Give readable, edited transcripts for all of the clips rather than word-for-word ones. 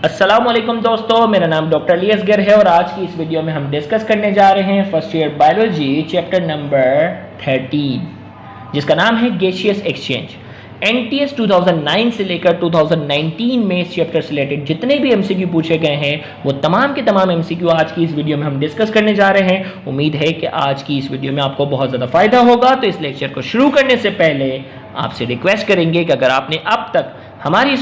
अस्सलामुअलैकुम दोस्तों, मेरा नाम डॉक्टर अलियास गर है और आज की इस वीडियो में हम डिस्कस करने जा रहे हैं first year biology chapter number 13 जिसका नाम है गैसियस एक्सचेंज। एनटीएस 2009 से लेकर 2019 में इस चैप्टर से रिलेटेड जितने भी एमसीक्यू पूछे गए हैं वो तमाम के तमाम एमसीक्यू आज की इस वीडियो में हम डिस्कस करने जा रहे हैं। उम्मीद है कि आज की इस वीडियो में आपको बहुत ज़्यादा फायदा होगा। तो इस लेक्चर को शुरू करने से पहले आपसे रिक्वेस्ट करेंगे कि अगर आपने अब तक हमारे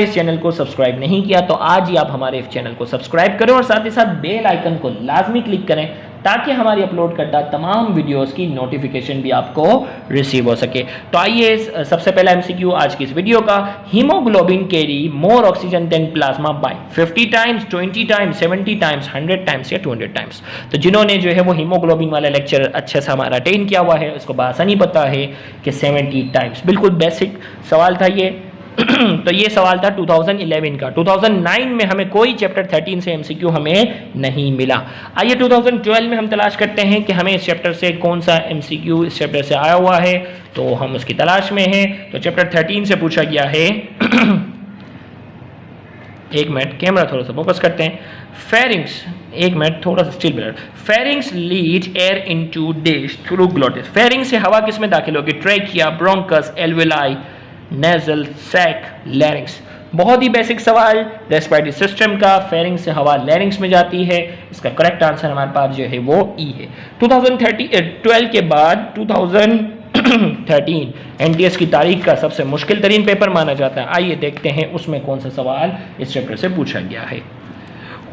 इस चैनल को सब्सक्राइब नहीं किया तो आज ही आप हमारे इस चैनल को सब्सक्राइब करें और साथ ही साथ बेल आइकन को लाजमी क्लिक करें ताकि हमारी अपलोड करदा तमाम वीडियोस की नोटिफिकेशन भी आपको रिसीव हो सके। तो आइए सबसे पहला एमसीक्यू आज की इस वीडियो का, haemoglobin carry more oxygen than plasma by 50 times, 20 times, 70 times, 100 times या 200 टाइम्स। तो जिन्होंने जो है वो हीमोग्लोबिन वाला लेक्चर अच्छे से हमारा अटेंड किया हुआ है उसको बासानी पता है कि 70 टाइम्स, बिल्कुल बेसिक सवाल था ये। तो ये सवाल था 2011 का। 2009 में हमें कोई चैप्टर 13 से एमसीक्यू हमें नहीं मिला। आइए 2012 में हम तलाश करते हैं कि हमें इस चैप्टर से कौन सा एमसीक्यू इस चैप्टर से आया हुआ है, तो हम उसकी तलाश में हैं। तो चैप्टर 13 से पूछा गया है एक मिनट, कैमरा थोड़ा सा फोकस करते हैं। फेरिंग्स, एक मिनट थोड़ा सा still blur. Pharynx lead air into which through glottis. Pharynx से हवा किस में दाखिल होगी? Trachea, bronchus, alveoli, nasal, sac, larynx. बहुत ही बेसिक सवाल रेस्पिरेटरी सिस्टम का। फेरिंग से हवा लैरिंग्स में जाती है। इसका करेक्ट आंसर हमारे पास जो है वो ई है। 2012 के बाद 2013 एनटीएस की तारीख का सबसे मुश्किल तरीन पेपर माना जाता है। आइए देखते हैं उसमें कौन सा सवाल इस चैप्टर से पूछा गया है।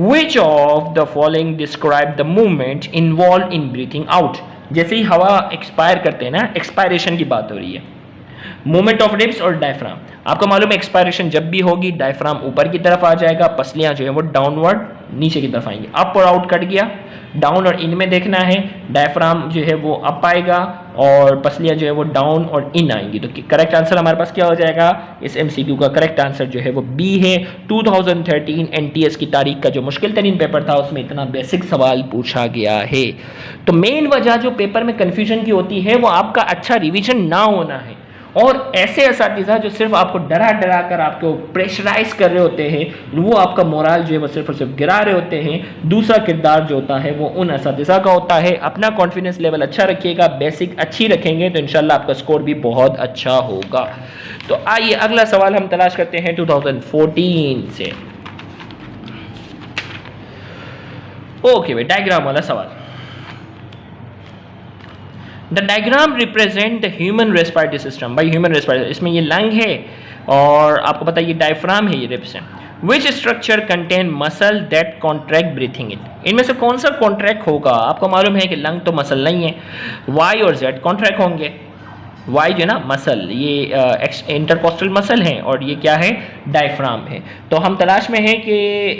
Which of the following describe the movement involved in breathing out? जैसे ही हवा एक्सपायर करते हैं ना, एक्सपायरेशन की बात हो रही है। मूवमेंट ऑफ रिब्स और डायफ्राम। आपको मालूम है एक्सपायरेशन जब भी होगी डायफ्राम ऊपर की तरफ आ जाएगा, पसलियां जो है वो डाउनवर्ड नीचे की तरफ आएंगी। अप और आउट कट गया, डाउन और इन में देखना है। डायफ्राम जो है वो अप आएगा और पसलियां जो है वो डाउन और इन आएंगी। तो करेक्ट आंसर हमारे पास क्या हो जाएगा? इस एमसीक्यू का करेक्ट आंसर जो है वो बी है। 2013 एनटीएस की तारीख का जो मुश्किल तरीन पेपर था उसमें इतना बेसिक सवाल पूछा गया है। तो मेन वजह जो पेपर में कन्फ्यूजन की होती है वो आपका अच्छा रिविजन ना होना है और ऐसे असातिज़ा जो सिर्फ आपको डरा डरा कर आपको प्रेशराइज कर रहे होते हैं, वो आपका मोराल जो है वो सिर्फ और सिर्फ गिरा रहे होते हैं। दूसरा किरदार जो होता है वो उन असातिज़ा का होता है। अपना कॉन्फिडेंस लेवल अच्छा रखिएगा, बेसिक अच्छी रखेंगे तो इंशाल्लाह आपका स्कोर भी बहुत अच्छा होगा। तो आइए अगला सवाल हम तलाश करते हैं 2014 से। ओके भाई, डायग्राम वाला सवाल। The diagram represent the human respiratory system. भाई ह्यूमन रेस्पिरेटरी, इसमें ये लंग है और आपको पता है ये डायफ्राम है, ये रिब्स है। Which structure contain muscle that contract breathing इन। इनमें से कौन सा कॉन्ट्रैक्ट होगा? आपको मालूम है कि लंग तो मसल नहीं है, वाई और जेड कॉन्ट्रैक्ट होंगे। वाई जो है ना मसल, ये इंटरकोस्टल मसल हैं और ये क्या है? डायफ्राम है। तो हम तलाश में हैं कि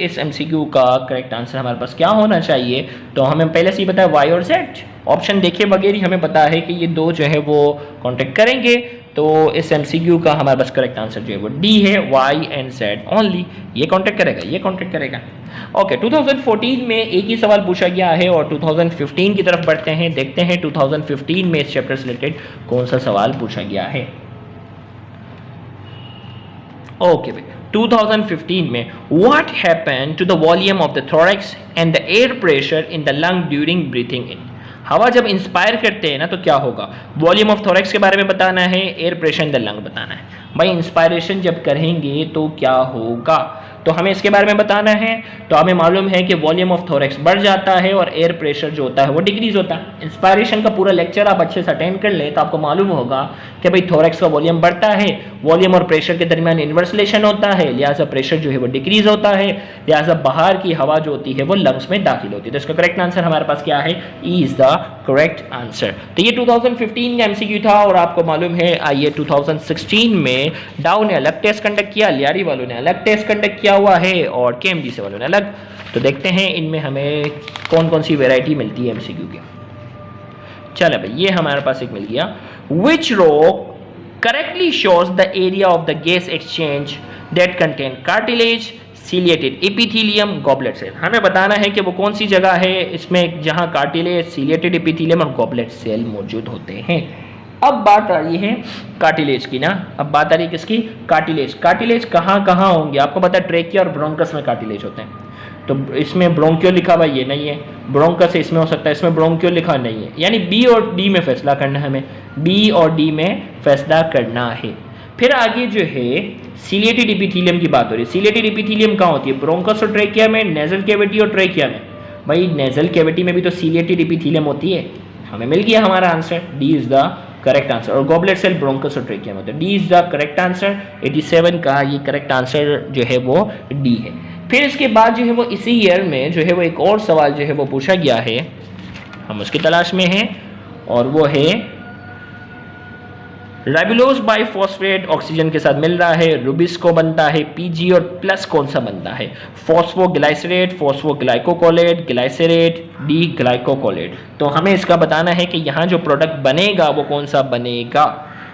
इस एमसीक्यू का करेक्ट आंसर हमारे पास क्या होना चाहिए। तो हमें पहले से ही पता है वाई और जेड, ऑप्शन देखे बगैर ही हमें पता है कि ये दो जो है वो कॉन्टेक्ट करेंगे। तो इस एमसीक्यू का हमारे पास करेक्ट आंसर जो है वो डी है, वाई एंड जेड ओनली। ये कॉन्टेक्ट करेगा, ये कॉन्टेक्ट करेगा। ओके, 2014 में एक ही सवाल पूछा गया है और 2015 की तरफ बढ़ते हैं, देखते हैं 2015 में इस चैप्टर से रिलेटेड कौन सा सवाल पूछा गया है। ओके भाई, 2015 में what happened to the volume of the thorax and the air pressure in the lung during breathing in. हवा जब इंस्पायर करते हैं ना तो क्या होगा? वॉल्यूम ऑफ थोरैक्स के बारे में बताना है, air pressure in the lung बताना है। भाई इंस्पायरेशन जब करेंगे तो क्या होगा, तो हमें इसके बारे में बताना है। तो हमें मालूम है कि वॉल्यूम ऑफ थोरैक्स बढ़ जाता है और एयर प्रेशर जो होता है वो डिक्रीज होता है। इंस्पायरेशन का पूरा लेक्चर आप अच्छे से अटेंड कर ले तो आपको मालूम होगा कि भाई थोरैक्स का वॉल्यूम बढ़ता है, वॉल्यूम और प्रेशर के दरमियान इन्वर्स रिलेशन होता है, लिहाजा प्रेशर जो है वो डिक्रीज होता है, लिहाजा बाहर की हवा जो होती है वो लंग्स में दाखिल होती है। तो इसका करेक्ट आंसर हमारे पास क्या है? E is the correct answer. तो ये 2015 का एमसीक्यू था और आपको मालूम है आइए 2016 में डाउ ने अलग टेस्ट कंडक्ट किया, लियारी वालों ने अलग टेस्ट कंडक्ट किया हुआ है और केएमजी से वालों ने अलग। तो देखते हैं इनमें हमें कौन कौन सी वैरायटी मिलती है एमसीक्यू की। चलो भाई, ये हमारे पास एक मिल गया। Which row correctly shows the area of the gas exchange that contain cartilage, ciliated epithelium, goblet cell. हमें बताना है कि वो कौन सी जगह है इसमें जहां कार्टिलेज, सीलिएटेड एपिथेलियम और गॉबलेट सेल मौजूद होते हैं। अब बात आ रही है कार्टिलेज की ना, अब बात आ रही है किसकी? कार्टिलेज। कार्टिलेज कहाँ कहाँ होंगे? आपको पता है ट्रेकिया और ब्रोंकस में कार्टिलेज होते हैं। तो इसमें ब्रोंकियो लिखा हुआ ये नहीं है, ब्रोंकस इसमें हो सकता है, इसमें ब्रोंकियो लिखा नहीं है, यानी बी और डी में फैसला करना है हमें, बी और डी में फैसला करना है। फिर आगे जो है सीलिएटेड एपिथेलियम की बात हो रही है। सीलिएटेड एपिथेलियम कहाँ होती है? ब्रोंकस और ट्रेकिया में, नेजल कैविटी और ट्रेकिया में। भाई नेजल कैविटी में भी तो सीलिएटेड एपिथेलियम होती है। हमें मिल गया हमारा answer, D is the correct answer. और गॉबलेट सेल ब्रोंकस और ट्रेकिया में होता है। D is the correct answer. 87 का ये करेक्ट आंसर जो है वो डी है। फिर इसके बाद जो है वो इसी ईयर में जो है वो एक और सवाल जो है वो पूछा गया है, हम उसकी तलाश में हैं, और वो है राइबोलोज बाइफॉस्फेट ऑक्सीजन के साथ मिल रहा है, रुबिस्को बनता है, पीजी और प्लस कौन सा बनता है? Phosphoglycerate, phosphoglycolate, glycerate, D glycolate. तो हमें इसका बताना है कि यहाँ जो प्रोडक्ट बनेगा वो कौन सा बनेगा।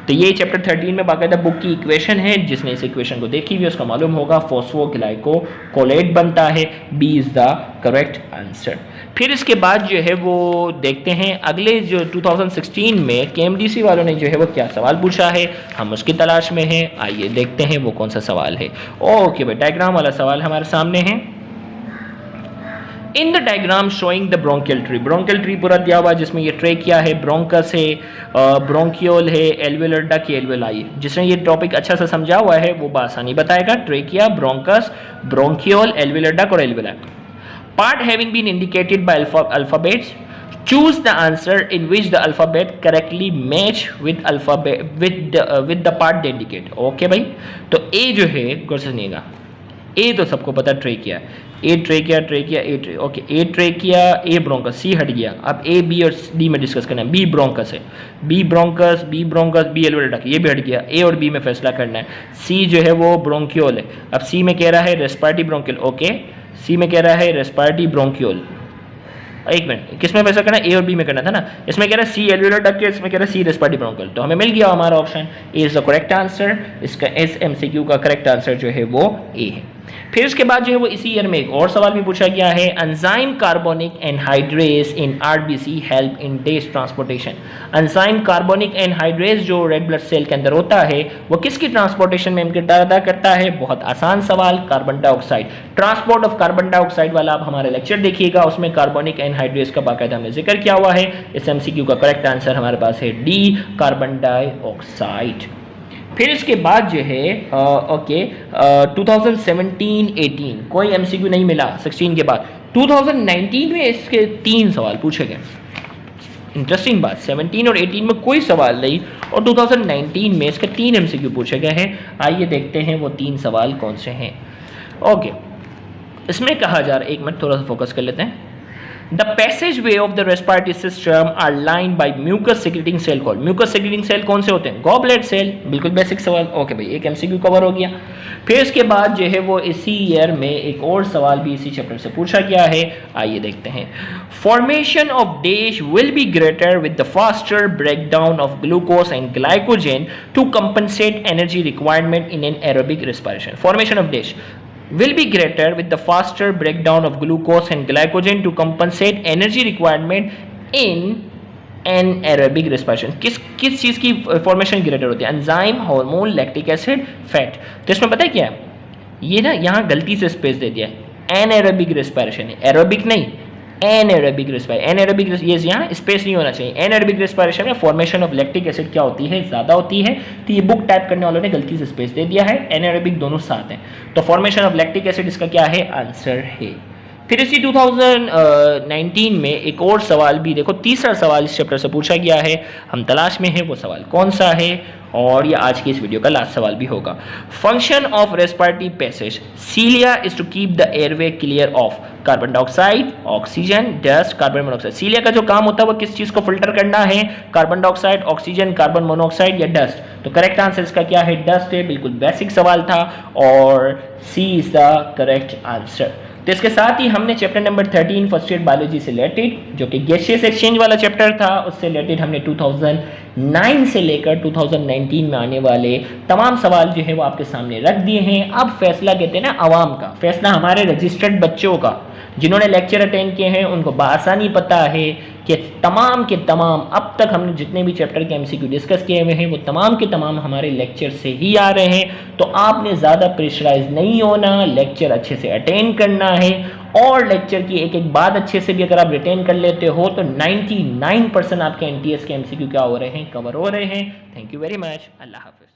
तो ये चैप्टर 13 में बाकायदा बुक की इक्वेशन है, जिसने इस इक्वेशन को देखी हुई उसका मालूम होगा, फॉस्फोग्लाइकोकोलेट बनता है, B is the correct answer. फिर इसके बाद जो है वो देखते हैं अगले जो 2016 में केएमडीसी वालों ने जो है वो क्या सवाल पूछा है, हम उसकी तलाश में हैं। आइए देखते हैं वो कौन सा सवाल है। ओके भाई, डायग्राम वाला सवाल हमारे सामने है। In the diagram showing the bronchial tree, bronchial tree पूरा दिया हुआ है जिसमें ये ट्रेकिया है, ब्रोंकस है, ब्रोंकियोल है, एल्वेलर डक्ट, एल्वेलाई। जिसने ये टॉपिक अच्छा सा समझा हुआ है वो बासानी बताएगा। Trachea, bronchus, bronchiole, alveolar duct और alveoli. Part having been indicated by alphabets, choose the answer in which the alphabet correctly match with with the part they indicate. Okay भाई, तो A जो है गौर से सुनिएगा, A तो सबको पता trachea, A trachea, trachea A okay, A trachea, A bronchus, C हट गया। अब A, B और D में डिस्कस करना है। B ब्रोंकस है, B bronchus, B bronchus, B alveolar duct, ये भी हट गया। A और B में फैसला करना है। C जो है वो ब्रोंकियोल है। अब C में कह रहा है रेस्पिरेटरी ब्रोंकियल, ओके, सी में कह रहा है रेस्पिरेटरी ब्रोंकियोल। एक मिनट, किस में वैसा करना? ए और बी में करना था ना। इसमें कह रहा है सी एल्वेलर डक्ट, इसमें कह रहा है सी रेस्पिरेटरी ब्रोंकियोल। तो हमें मिल गया हमारा option A is the correct answer. इसका एस एमसीक्यू का करेक्ट आंसर जो है वो ए है। फिर उसके बाद जो है वो इसी ईयर में एक और सवाल भी पूछा गया है, enzyme carbonic anhydrase in RBC help in dash transportation. Enzyme carbonic anhydrase जो रेड ब्लड सेल के अंदर होता है वो किसकी ट्रांसपोर्टेशन में किरदार अदा करता है? बहुत आसान सवाल, carbon dioxide. Transport of carbon dioxide वाला आप हमारा लेक्चर देखिएगा, उसमें कार्बोनिक एनहाइड्रेज का बाकायदा हमने जिक्र किया हुआ है। इस एमसीक्यू का करेक्ट आंसर हमारे पास है डी, कार्बन डाइऑक्साइड। फिर इसके बाद जो है ओके 2017-18 कोई एमसीक्यू नहीं मिला 16 के बाद। 2019 में इसके 3 सवाल पूछे गए। इंटरेस्टिंग बात, 17 और 18 में कोई सवाल नहीं और 2019 में इसके 3 एमसीक्यू पूछे गए हैं। आइए देखते हैं वो 3 सवाल कौन से हैं। ओके, इसमें कहा जा रहा है, एक मिनट थोड़ा सा फोकस कर लेते हैं। The passageway of the respiratory system are lined by mucus secreting cell called, mucus secreting cell कौन से होते हैं? Goblet cell. बिल्कुल बेसिक सवाल। ओके भाई, एक एमसीक्यू कवर हो गया। फिर इसके बाद जो है वो इसी ईयर में एक और सवाल भी इसी चैप्टर से पूछा गया है। आइए देखते हैं। Formation of DASH will be greater with the faster breakdown of glucose and glycogen to compensate energy requirement in an aerobic respiration. Formation of DASH will be greater with the faster breakdown of glucose and glycogen to compensate energy requirement in an aerobic respiration. किस चीज़ की formation greater होती है? Enzyme, hormone, lactic acid, fat. तो इसमें पता है क्या है, ये ना यहाँ गलती से स्पेस दे दिया है, एनएरोबिक रेस्पिरेशन है, एरोबिक नहीं, एनएरोबिक रेस्पिरेशन। एनएरोबिक ये यहाँ स्पेस नहीं होना चाहिए। एनएरोबिक रेस्पिरेशन में फॉर्मेशन ऑफ लैक्टिक एसिड क्या होती है? ज़्यादा होती है। तो ये बुक टाइप करने वालों ने गलती से स्पेस दे दिया है, एनएरोबिक दोनों साथ हैं। तो फॉर्मेशन ऑफ लैक्टिक एसिड इसका क्या है? आंसर है। फिर इसी 2019 में एक और सवाल भी देखो, तीसरा सवाल इस चैप्टर से पूछा गया है, हम तलाश में है वो सवाल कौन सा है, और ये आज की इस वीडियो का लास्ट सवाल भी होगा। Function of respiratory passage cilia is to keep the airway clear of carbon dioxide, oxygen, dust, carbon monoxide. Cilia का जो काम होता है वो किस चीज को फिल्टर करना है? Carbon dioxide, oxygen, carbon monoxide या डस्ट। तो करेक्ट आंसर इसका क्या है? डस्ट है। बिल्कुल बेसिक सवाल था और सी इज द करेक्ट आंसर। तो इसके साथ ही हमने chapter number 13 first year biology से रिलेटेड, जो कि गैसियस एक्सचेंज वाला चैप्टर था, उससे रिलेटेड हमने 2009 से लेकर 2019 में आने वाले तमाम सवाल जो है वो आपके सामने रख दिए हैं। अब फैसला कहते हैं ना आवाम का, फैसला हमारे रजिस्टर्ड बच्चों का, जिन्होंने लेक्चर अटेंड किए हैं उनको बआसानी पता है कि तमाम के तमाम अब तक हमने जितने भी चैप्टर के एमसीक्यू डिस्कस किए हुए हैं वो तमाम के तमाम हमारे लेक्चर से ही आ रहे हैं। तो आपने ज़्यादा प्रेशराइज नहीं होना, लेक्चर अच्छे से अटेंड करना है और लेक्चर की एक एक बात अच्छे से भी अगर आप रिटेन कर लेते हो तो 99% आपके एनटीएस के एमसीक्यू क्या हो रहे हैं, कवर हो रहे हैं। Thank you very much. अल्लाह हाफिज़।